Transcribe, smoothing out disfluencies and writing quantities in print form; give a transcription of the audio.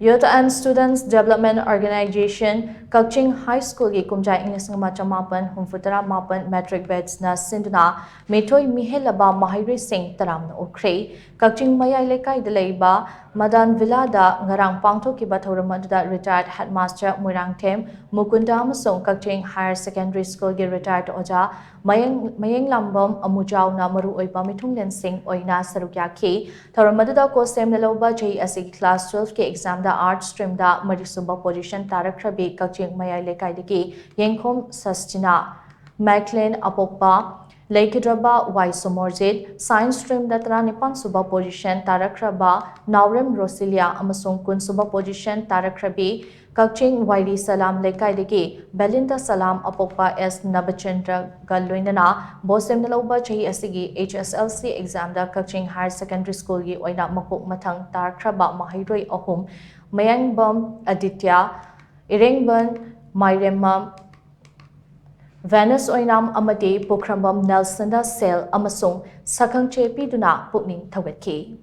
Youth and Students Development Organization KAKCHING High School ki Kumja English Ngamapan Humfutara Mapan Matric Beds na Shinduna Meethoi Meehellaba Maheiroi Shing Taramna Okhre KAKCHING Mayai Lekai Deleiba Madan Villa da Ngarang Pangtho ki Bathoramada retired headmaster Moirang Them Mukunda amasong KAKCHING Higher Secondary School ki retired Oja Mayeng Lambam Amujau na Maru Oipa Mithunglen Singh Oina Sarukya ki Thoramada ko sem naloba JSC class 12 ke exam da art stream da Marisuba position Tarakhabi KAKCHING Mayai Lekai deki Yengkhom Sastina Maclean Apokpa Lakedraba Waisomorjit Science stream da Tranipan Suba position Tarakraba Naurem Rosilia Amasong Kun Suba position Tarakhabi KAKCHING Wairi Salam Lekai deki Belinda Salam Apokpa S Nabachandra Galloinana Bosem Naloba JSC HSLC exam da KAKCHING Higher Secondary School gi Oina Mapok Mathang Tarakhraba Maheiroi Ahum Mayangbam Aditya Irengban Mairemam Venus Oinam Amade Pokrambam Nelson da Sel Amasong Sakangche Piduna Pukning Tawetki